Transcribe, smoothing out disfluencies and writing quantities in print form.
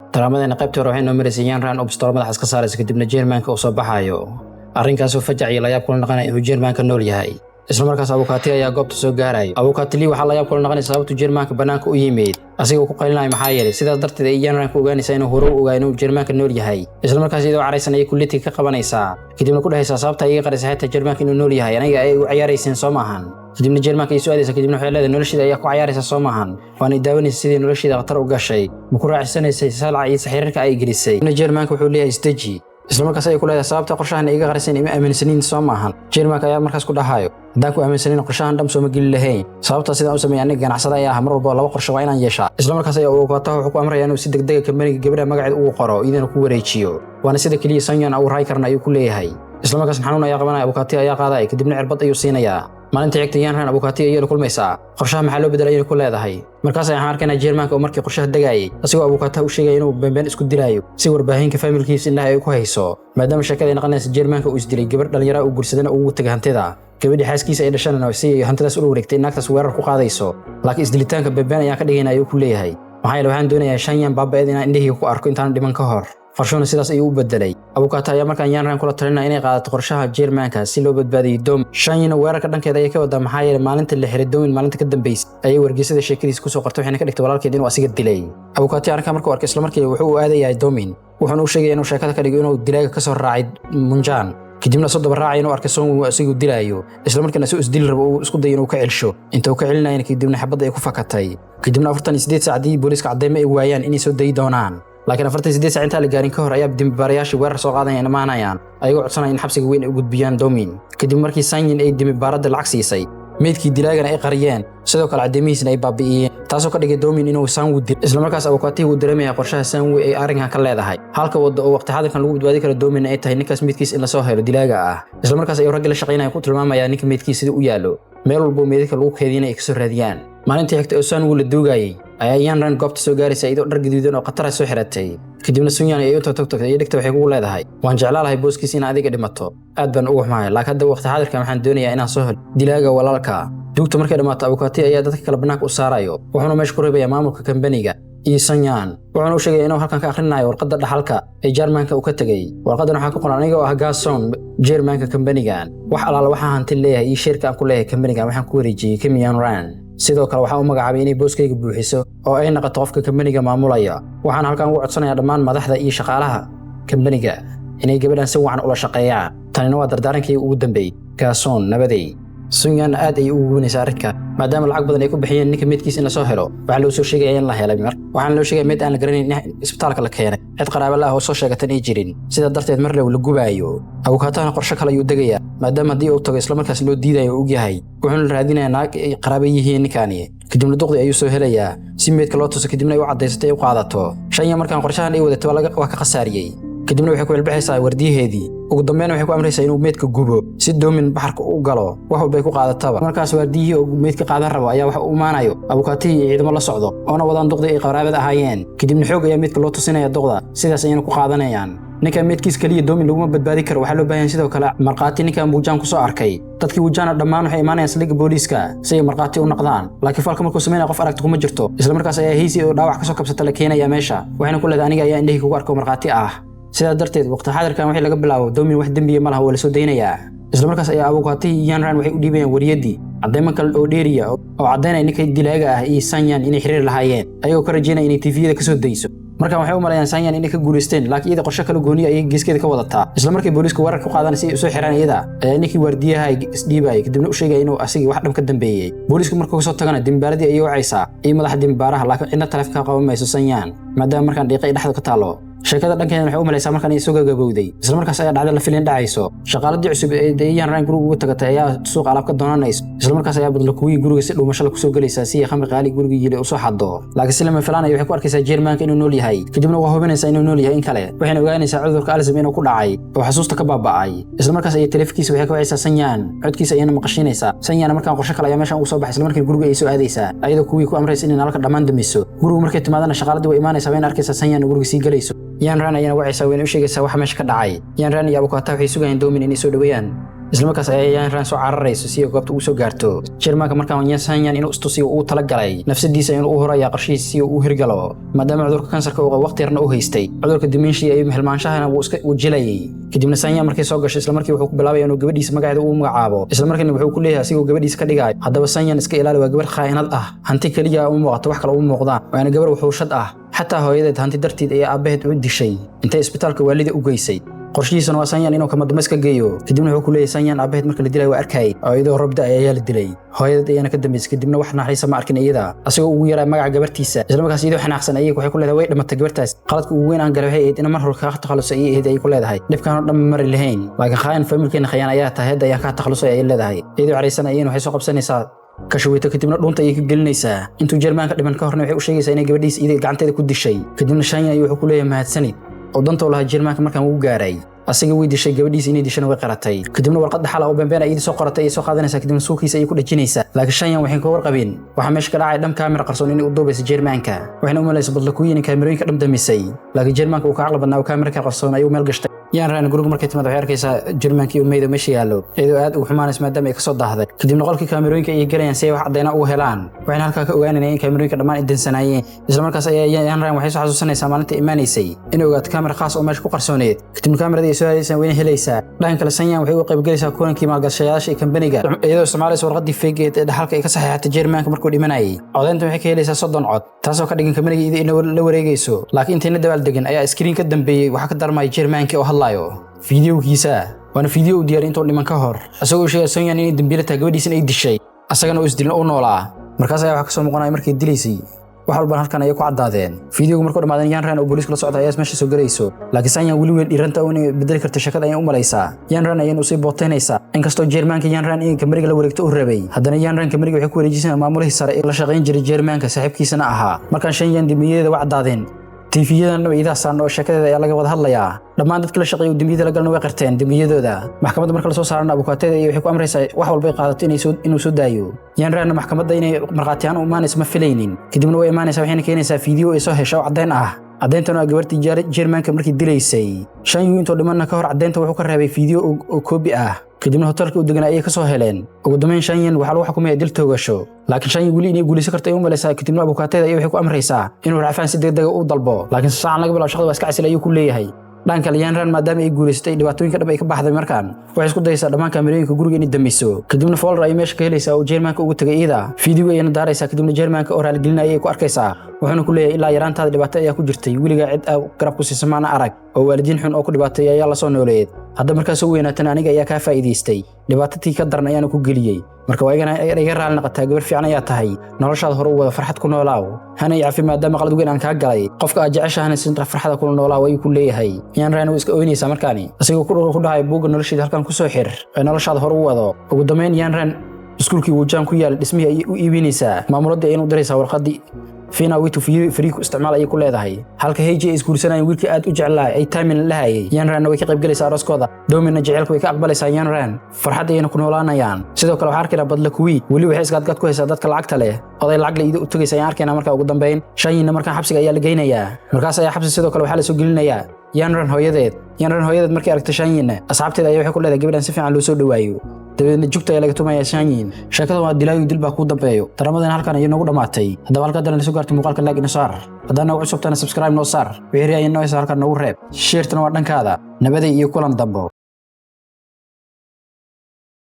Taramadana qaybta hore waxay noo marayeen raan obstacle madax iska saaraysa kadibna Jermanka uu soo baxayo. Arrinkaas oo fajac iyo la yaab kula naqanay inuu Jermanka nool yahay. Isla markaas Abukaati ayaa goobta soo gaaray. Abukaati waxa la yaab kula naqanay sababtu Jermanka banaanka u yimid. Asiga ku qaylinay maxaa yeelay sidaas darteed ay Jermanka ogaanaysa inuu hore u ogaay inuu Jermanka nool yahay. Isla markaas iyadoo caraysan ay kulliti ka qabanaysa. Kadibna ku dhahaysa sababta ay qarisay xitaa Jermanka inuu nool yahay aniga ay u ciyaaraysan Soomahan. kadibna Jermanka ay su'aadaysa kadibna waxay leedahay nolosheeda ayaa ku ciyaaraysa Soomahan waana daawanaysa sidii nolosheeda khatar u gashay ma ku raaxaysanaysa salca iyo saxiirka ay gelisay Jermanka wuxuu leeyahay istaji isla markaas ay ku leedahay sababta qorshahan iga qarsan ima aaminsanin Soomahan Jermanka ayaa markaas ku dhahayo hadaan ku aaminsanin qorshahan dham soo ma geli lahayn sababta sida uu sameeyay aniga ganacsada ayaa mar walba laba qorshe waa inaan yeeshaa isla markaas ay Abukaati wuxuu ku amray inuu si degdeg ah kamariga gabadha magaceeda ugu qoro idin ku wareejiyo waana sida kaliya Sanyan uu raay karna ayuu ku leeyahay isla markaas xanuun ayaa qabanaya Abukaati ayaa qaaday kadibna cirbad ayuu siinayaa maalinta xigta Yanran Abukaati ayaa la kulmaysa qorshaha maxaa loo bedelay ku leedahay markaas ay arkaan Jermanka oo markii qorshaha dagayay asigoo Abukaati u sheegay inuu been isku dilaayo si warbaahinka familkiisa indhaha ay ku hayso maadaama shaqada naqanaysa Jermanka uu isdilay gabar dhalinyaro u gursadana uu tagay hantida gabadhi xaaskiisa ay dhashanayna si hantidaas u wareegtay naagtaas weerar ku qaadayso laakiin isdilitaanka been ayaa ka dhigaynaa ku leeyahay maxay waxaan doonayaa Shanyan baabaeed inaan indhihiga ku arko intaan dhiman ka hor qorshaha sidaas ayuu u bedelay Abukaati ayaa markaan Yanran kula talinay inay qaadato qorshaha Jermanka si loo badbaadiyo Dom Shanyan weerarka dhankeeda ay ka wada maxay yeelay maalinta la xiray Dom maalinta ka dambeysay ay wargeysada sheekadiisa ku soo qortay waxayna ka dhigtay walaalkeed inuu asiga dilay Abukaati arka markuu arkay isla markii wuxuu u aadayaa Domin wuxuu u sheegay inuu sheekada ka dhigo inuu dilaaga ka soo raacay Munjan kadibna soo daba raacay inuu arkay Song asigu dilaayo isla markaana soo isdil rabo uu isku day inuu ka celsho inta uu ka celinayna kadibna xabad ay ku fakatay kadibna 48 saacadii booliska cadeyma ay waayaan inay soo day doonaan laakiin 48 saac inta la gaarin ka hor ayaa dimibaarayaasha weerar soo qaadayeen imaanayaan ayagoo codsanaya in xabsiga weyn ay u gudbiyaan Domin kadib markii Sanyin ay dimibaarada lacag siisay meedkii dilaagana ay qariyeen sidoo kale cadeymihiisna ay baabi'iyeen taasoo ka dhigay Domin inuu Sanwu dil isla markaas Abukaati uu dareemay qorshaha Sanwu ay arrinkan ka leedahay halka wada oo waqti xadirkan lagu badbaadi karo Domin ay tahay ninkaas meedkiisa in la soo helo dilaaga ah isla markaas ay rag la shaqeynayaan ku tilmaamayaan ninka meedkiisa sidii u yaalo meel walba meedka lagu keedinay ka soo raadiyaan maalintii xigta oo Sanwu la doogayay ayaa Yanran goobta soo gaaraysa iyadoo dhar gaduudan oo qatar soo xiratay kadibna Sanyan ay u tagtay ay dhigtay waxay ku leedahay waan jeclaalahay booskiisa in adiga dhimato aad baan ugu xumahay laakiin hadda waqti xadirkan waxaan doonayaa inaan soo helo dilaaga walaalka dugta markay dhamaato Abukaati ayaa dadka kala banaanka u saarayo wuxuuna meesha ku reebayaa maamulka kambaniga iyo Sanyan wuxuuna u sheegay inuu halkan ka akhrinayo warqadda dhaxalka ee Jermanka uu ka tagay warqadan waxaa ku qoran aniga oo ah Gason Jermanka kambanigan wax alaala waxa hanti leeyahay iyo shirka aan ku leeyahay kambanigan waxaan ku wareejiyay Yanran sidoo kale waxa uu magacaabay inay booskayga buuxiso oo ay noqoto qofka kambaniga maamulaya waxaan halkan ugu codsanayaa dhammaan madaxda iyo shaqaalaha kambaniga inay gabadhan si wacan ula shaqeeyaan tanina waa dardaarankii ugu dambeeyay Gason nabaday Sanyan aad ay ugu guunaysaa arrinka maadaama lacag badan ay ku bixiyeen ninka meedkiisa in la soo helo waxa loo soo sheegay in la helay waxaan loo sheegay meed aan la garanayn isbitaalka la keenay cid qaraabo la ah oo soo sheegatan ay jirin sida darteed mar la gubaayo Abukaatana qorshe kale ayuu dagayaa maadaama hadii uu tago isla markaas loo diidayo uu yahay wuxuu raadinayaa naag ay qaraabo yihiin ninkani kadibna duqdi ayuu soo helayaa si meedka loo tuso kadibna ay u cadeysatay u qaadato Shanyan markaan qorshahan ay wadato waa ka qasaariyay kadibna waxay ku ilbaxaysaa wardiyaheedii ugu dambeyn waxay ku amraysaa inuu meedka gubo si Domin baxarka u galo wax walba ay ku qaadataba markaas wardiyihii oo meedka qaadan rabo ayaa wax u maanayo Abukaati ciidamo la socdo oo wadaan duqdi ay qaraabada ahaayeen kadibna xoog ayaa meedka loo tusinaya duqda sidaas ayna ku qaadanayaan ninka meedkiis kaliya Domin lagu badbaadi karo waxa loo baahan sidoo kale marqaati ninka Munjan ku soo arkay dadkii Munjan dhammaan waxay imaanayaan saldhigga booliska si ay marqaati u noqdaan laakiin falka markuu sameeyay qof aragti kuma jirto isla markaas ayaa heesi oo dhaawac ka soo kabsata la keenaya meesha waxayna ku leedahay aniga ayaa indhihi kugu arko marqaati ah sidaa darteed waqti xadirkan wixii laga bilaabo Domin wax dambiye ma laha wala soo deynayaa isla markaas ayaa Abukaati Yanran waxay u dhiibayaan wariyadii cadeyman kale oo dheeriya oo cadeynaya ninka dilaaga ah iyo Sanyan inay xiriir lahaayeen ayagoo ka rajeynaya inay TV-da ka soo dayso markaan waxay u maleeyaan Sanyan inay ka guuleysteen laakiin iyada qorshe kale gooni ay geeskeeda ka wadataa isla markii booliska weerar ku qaadanay si ay soo xiraan iyada ninkii wardiyaha isdhiibay kadibna u sheegay inuu asigi wax dham ka dambeeyay boolisku markuu soo tagana dimbaaradii ayuu wacaysaa iyo madaxa dimbaaraha laakiin cidna taleefanka qaban mayso Sanyan maadaama markaan dhiiqay dhaxda ka taalo sheekada dhankeena waxay u maleysaa markaan ay soo gabowday isla markaas ayaa dhacdo la filin dhacayso shaqaaladii cusub ee Yanran guriga ugu tagatay ayaa suuq alaab ka doonanayso isla markaas ayaa badla kuwii guriga si dhuumasho la ku soo galaysa si khamri qaali guriga yiri u soo xado laakiin si lama filaan ay waxay ku arkaysaa Jermanka inuu nool yahay kadibna waa hubinaysaa inuu nool yahay in kale waxayna ogaanaysaa cudurka Alzheimer inuu ku dhacay oo xasuusta ka baaba'ay isla markaas ay teleefankiisa waxay ka wacaysaa Sanyan codkiisa ayana maqashinaysaa Sanyan markaan qorshe kale ayaa meesha ugu soo baxay isla markii guriga ay soo aadaysaa ayadoo kuwii ku amraysa in nalka dhamaan damiso guriga markay timaadana shaqaaladii way imaanaysaa way arkaysaa Sanyan guriga sii galayso Yanran ayana wacaysaa weyn u sheegaysaa waxa meesha ka dhacay. Yanran iyo abukaata waxay sugayeen Doomin inay soo dhaweeyaan. isla markaas ay Yanran soo cararayso si ay goobta ugu soo gaarto. Jermaanka markaan Sanyan inuu istusiyo uu tala galay nafsadiisa inuu u horeeyo qorshihiisa si uu hirgalo maadaama cudurka kansarka uu waqti yarna u haystay. cudurka dementia iyo mehelmaanshahana uu iska wajilayay. kadibna Sanyan markay soo gashay isla markii wuxuu ku bilaabay inuu gabadhiisa magaceeda u magacaabo. isla markiina wuxuu ku leeyahay asigoo gabadhiisa ka dhigay. haddaba Sanyan iska ilaali waa gabar khaa'inad ah. hanti kaliya u muuqato wax kale u muuqdaan. waana gabar wuxuu shad ah. xataa hooyadeed hanti darteed ay aabaheed u dishay intay isbitaalka waalida u geysay. qorshihiisana waa Sanyan inuu kama dambayska geeyo. kadibna wuxuu ku leeyahay Sanyan aabaheed marka la dilay waa arkay oo iyadoo robda ayaa la dilay. hooyadeed ayana ka dambaysay kadibna wax naxariis ma arkin iyada asagoo ugu yaray magaca gabartiisa. isla markaas iyadoo xanaaqsan ayay waxay ku leedahay way dhimatay gabartaas. qaladka ugu weyn aan galay waxay ahayd in mar hore ka takhalusay ayay ku leedahay. dhibkaan oo dhan mari lahayn laakiin khayaan familkeena khayaan ayaa tahay hadda ayaa ka takhalusay ay leedahay. iyadoo careysan ayay waxay soo qabsanaysaa kashaweyto kadibna dhunta ayay ka gelinaysaa. intuu Jermaanka dhiman ka horna waxay u sheegaysaa inay gabadhiisa iyada gacanteeda ku dishay. kadibna Sanyan ayuu wuxuu ku leeyahay mahadsanid oo danta u lahaa Jermaanka markaan uu gaaray. asiga way dishay gabadhiisa inay dishana way qaratay. kadibna warqad dhaxal oo beenbeen ay soo qoratay ay soo qaadanaysaa kadibna suuqiisa ay ku dhajinaysaa. laakiin Sanyan waxay ka warqabeen waxa meesha ka dhacay dham kaamira qarsoon inay u duubayso Jermaanka. waxayna u maleysay badla ku yiin kaamirooyinka dham damisay. laakiin Jermaanka uu ka aqal badnaa kaamira ka qarsoon ayuu meel gashtay. Yanran guriga markay timaado waxay arkaysaa Jermaanka iyo meeyda meesha yaalo iyadoo aad u xumaanaysa maadaama ay ka soo daahday. kadibna qolkii kaamirooyinka ay galayaan si ay wax cadeyna u helaan. waxayna halkaa ka ogaanayeen in kaamirooyinka dhammaan ay dansanayeen. isla markaas ayaa Yanran waxay soo xasuusanaysaa maalinta imaanaysay inay ogaato kaamira khaas oo meesha ku qarsooneed. kadibna kaamirada ay soo hadeysay wayna helaysaa. dhanka kale Sanyan waxay u qayb galaysaa kulankii maalgashadayaasha kambaniga iyadoo isticmaalaysa warqadii feegeed ee dhaxalka ay ka saxiixatay Jermaanka markuu dhimanayay. codeynta waxay ka helaysaa 30 cod taasoo ka dhigan kambaniga iyadoo la wareegayso. laakiin intayna dabaal degan ayaa screen ka dambeeyay waxa ka darmay Jermaanka oo hadlayo fiidiyogiisa. waana fiidiyo u diyaar intuu dhiman ka hor asagoo sheegay Sanyan inay dambiile tahay gabadhiisa ay dishay asagana uu isdilin oo noolaa. markaas ayaa waxa ka soo muuqanaya markay dilaysay wax walba halkan ay ku cadaadeen. fiidiyogu markuu dhamaaday Yanran oo booliiska la socday ayaa meesha soo galayso. laakiin Sanyan weli dhiranta oo inay bedeli karto shaqada ay u malaysaa. Yanran ayay u sii booteynaysaa inkastoo Jermaanka Yanran in kambaniga la wareegto u rabay. haddana Yanran kambaniga waxay ku wareejisay maamulihii sare ee la shaqeyn jiray Jermaanka saaxiibkiisana ahaa. markaan Sanyan dimiyeeda wax cadaadeen TV-yadan idaasaan oo shaqadeeda ayaa laga wada hadlayaa. dhammaan dadka la shaqeeyo dambiyada la galna way qirteen dambiyadooda. maxkamadda marka la soo saarana abukaateeda iyo waxay ku amraysaa wax walba ay qaadato inuu soo daayo. Yanran maxkamadda inay marqaatiyaan u imaanayso ma filaynin. kadibna way imaanaysaa waxayna keenaysaa fiidiyo ay soo hesho cadeyn ah. cadeyntan waa gabartii Jermaanka markii dilaysay. Sanyan intuu dhimanna ka hor cadeynta wuxuu ka reebay fiidiyo oo koobi ah. kadibna hotelka u degan ayay ka soo heleen. ugu dambeyn Sanyan waxa lagu xukumay dil toogasho. laakiin Sanyan weli inay guulaysan karto ay u malaysaa. kadibna abukaateeda ayay waxay ku amraysaa inuu rafaan si degdeg ah u dalbo. laakiin saacan laga bilaabo shaqada waa iska casil ayuu ku leeyahay. dhanka Yanran maadaama ay guulaysatay dhibaatooyinka dhab ay ka baxday markaan waxay isku dayaysaa dhammaan kaamirooyinka guriga inay damiso. kadibna folder ay meesha ka helaysaa oo Jermaanka ugu tagay iyada. fiidiyo ayayna daaraysaa kadibna Jermaanka oo raali gelinaya ay ku arkaysaa. wuxuuna ku leeyahay ilaa yaraantaada dhibaato ayaa ku jirtay weligaa cid garab ku siisa maana arag oo waalidiin xun oo ku dhibaatay ayaa la soo nooleeyay. hadda markaas oo weynaatan aniga ayaa ka faa'iideystay dhibaatadii ka daran ayaana ku geliyay. marka waa iga raali noqotaa gabar fiican ayaa tahay noloshaada hore u wada farxad ku noolaaw hana yafi maadaama qalad weyn aan ka galay qofka aad jeceshahay sinta farxada ku noolaaw ay ku leeyahay. Yanran iska oynaysa markaani asigoo ku dhahay buuga noloshiisa halkan ku soo xir ee noloshaada hore u wado. ugu dambeyn Yanran iskuulkii uu jaan ku yaal dhismihii ay u iibinaysaa. maamuladda ay inuu diraysaa warqadii fiina wiitu firiiku isticmaal ay ku leedahay. halka HJ isguursanayeen wiilkii aad u jeclaa ay taamin lahayay. Yanran way ka qayb galaysaa arooskooda. Doominna jaceelku way ka aqbalaysaa Yanran farxad ayna ku noolaanayaan. sidoo kale waxa arkaynaa badla kuwii weli waxay isgaadgad ku haysaa dadka lacagta leh oday lacag leeyahay u tagaysa ayaan arkaynaa. marka ugu dambeyn Sanyan markaan xabsiga ayaa la geynayaa. markaas ayaa xabsi sidoo kale waxa la soo gelinayaa Yanran hooyadeed markii aragtay Sanyan asxaabteeda ayaa waxay ku leedahay gabadhan si fiican loo soo dhawaayo. dabeedna jugta ayaa laga tumayaa Sanyan. sheekada waa dilaayo dil baa ku dambeeyo. daramadan halkan ayay nagu dhamaatay. haddaba halka la soo gaartay muuqaalka like ina saar. haddana ugu cusubtana subscribe noo saar. wixii ayay noo halkan nagu reeb. share-tana waa dhankaada. nabaday iyo kulan dambo.